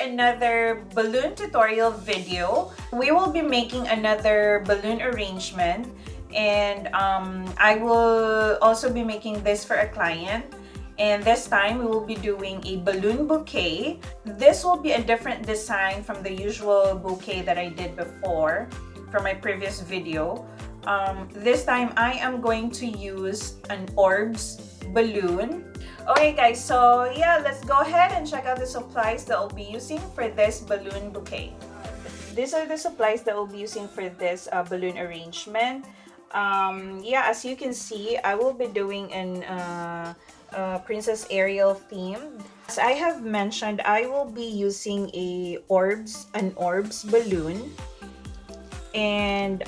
another balloon tutorial video. We will be making another balloon arrangement, and I will also be making this for a client. And this time we will be doing a balloon bouquet. This will be a different design from the usual bouquet that I did before from my previous video. This time I am going to use an ORBZ balloon. Okay guys, so yeah, let's go ahead and check out the supplies that I'll be using for this balloon bouquet. These are the supplies that we'll be using for this balloon arrangement. Yeah, as you can see, I will be doing an Princess Ariel theme. As I have mentioned, I will be using an ORBZ balloon, and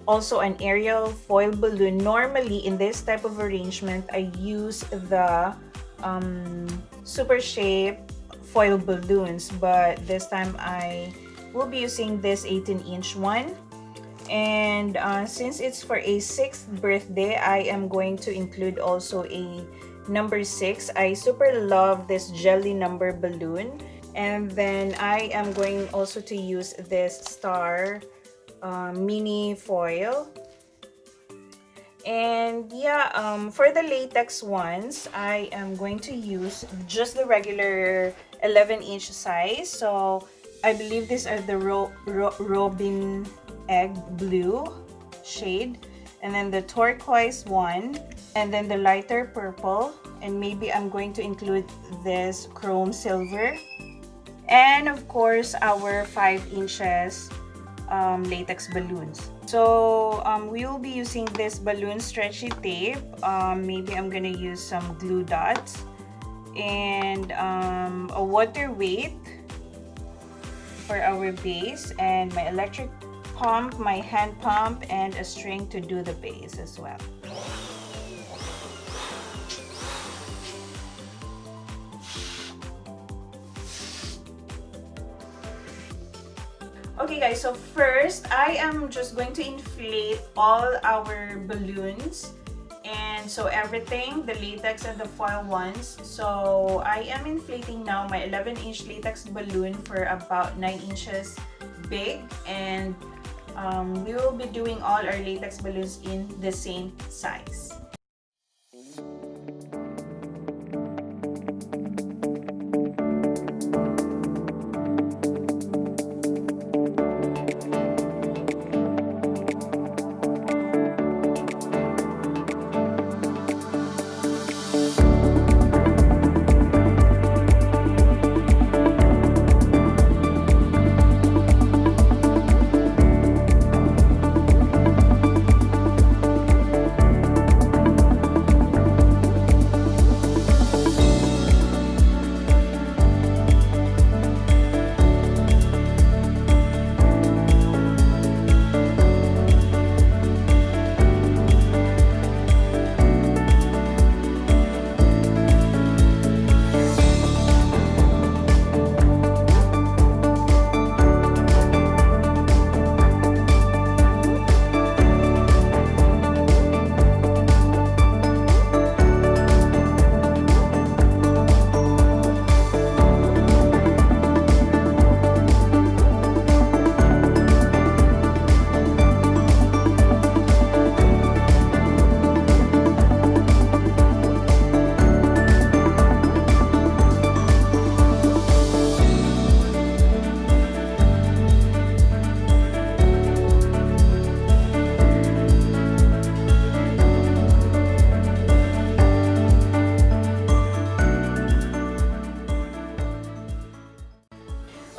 also an Ariel foil balloon. Normally in this type of arrangement, I use the super shape foil balloons, but this time I will be using this 18-inch one. And since it's for a 6th birthday, I am going to include also a number 6. I super love this jelly number balloon. And then I am going also to use this star mini foil. And yeah, for the latex ones, I am going to use just the regular 11-inch size. So I believe these are the robin egg blue shade, and then the turquoise one, and then the lighter purple, and maybe I'm going to include this chrome silver, and of course our 5 inches latex balloons. So we will be using this balloon stretchy tape. Maybe I'm gonna use some glue dots, and a water weight for our base, and my electric pump, my hand pump, and a string to do the base as well. Okay guys, so first I am just going to inflate all our balloons, and so everything, the latex and the foil ones. So I am inflating now my 11-inch latex balloon for about 9 inches big, and we will be doing all our latex balloons in the same size.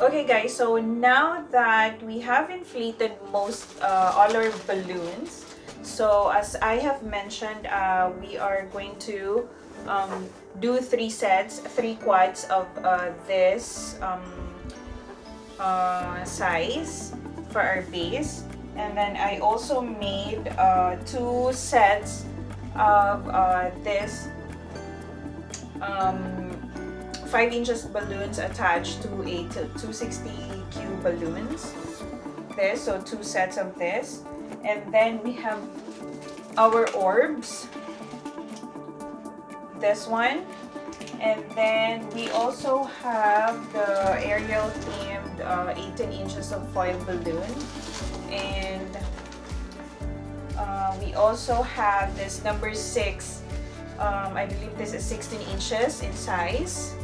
Okay guys, so now that we have inflated most all our balloons, so as I have mentioned, we are going to do 3 sets, 3 quads of this size for our base. And then I also made 2 sets of this 5 inches balloons attached to a 260 balloons. This, so 2 sets of this. And then we have our ORBZ. This one. And then we also have the aerial themed 18 inches of foil balloon. And we also have this number 6. I believe this is 16 inches in size.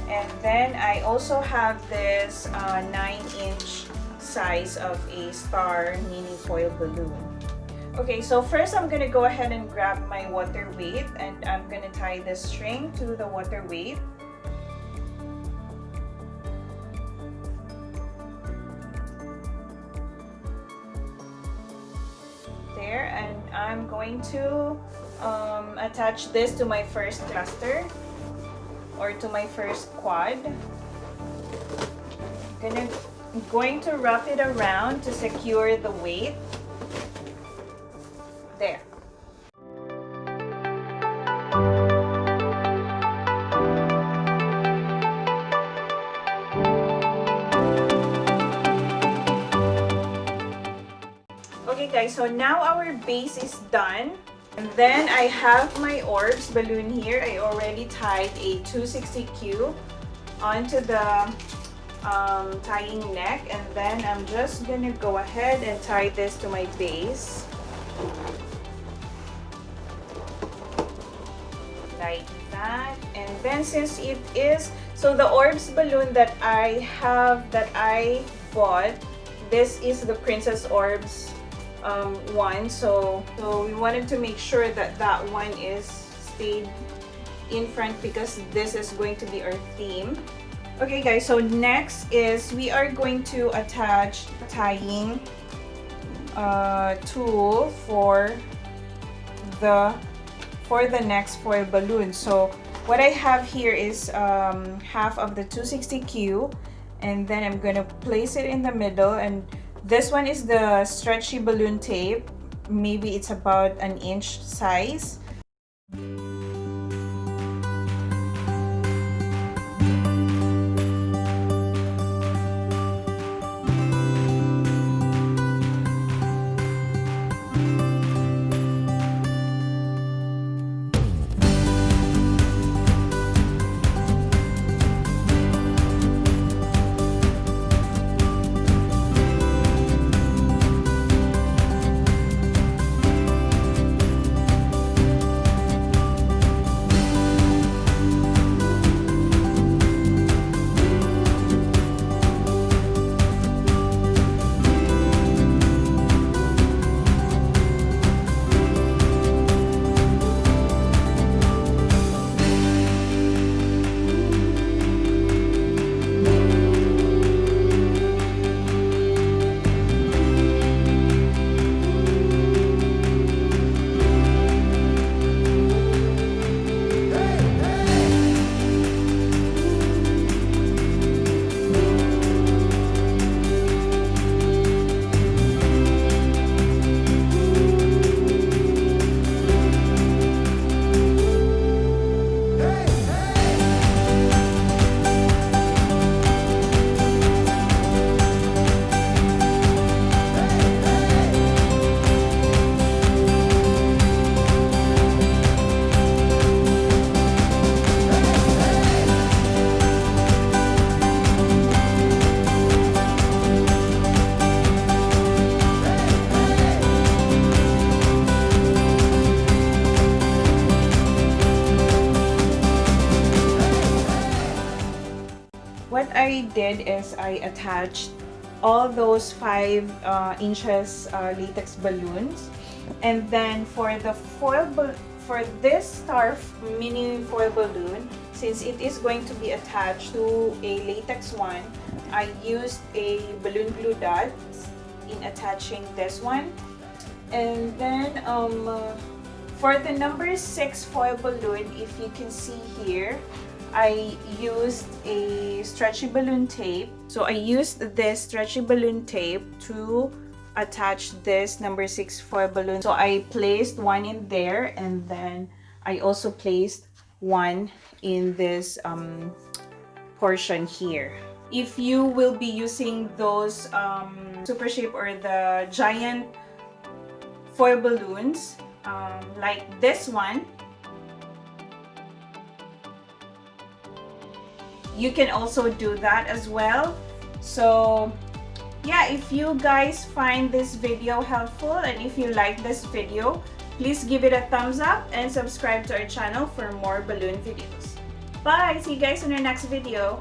And then I also have this 9-inch size of a star mini foil balloon. Okay, so first I'm gonna go ahead and grab my water weight, and I'm gonna tie the string to the water weight. There, and I'm going to attach this to my first cluster or to my first quad. I'm going to wrap it around to secure the weight. There. Okay guys, so now our base is done. And then I have my ORBZ balloon here. I already tied a 260Q onto the tying neck, and then I'm just gonna go ahead and tie this to my base. Like that. And then since it is, so the ORBZ balloon that I bought, this is the Princess ORBZ one, so we wanted to make sure that that one is stayed in front because this is going to be our theme. Okay guys, so next is we are going to attach tying tool for the next foil balloon. So what I have here is half of the 260Q, and then I'm gonna place it in the middle, and this one is the stretchy balloon tape. Maybe it's about 1 inch size. What I did is I attached all those 5 inches latex balloons, and then for the for this star mini foil balloon, since it is going to be attached to a latex one, I used a balloon glue dot in attaching this one. And then for the number 6 foil balloon, if you can see here, I used a stretchy balloon tape. So I used this stretchy balloon tape to attach this number 6 foil balloon. So I placed one in there, and then I also placed one in this portion here. If you will be using those super shape or the giant foil balloons like this one, you can also do that as well. So yeah, if you guys find this video helpful and if you like this video, please give it a thumbs up and subscribe to our channel for more balloon videos. Bye! See you guys in our next video.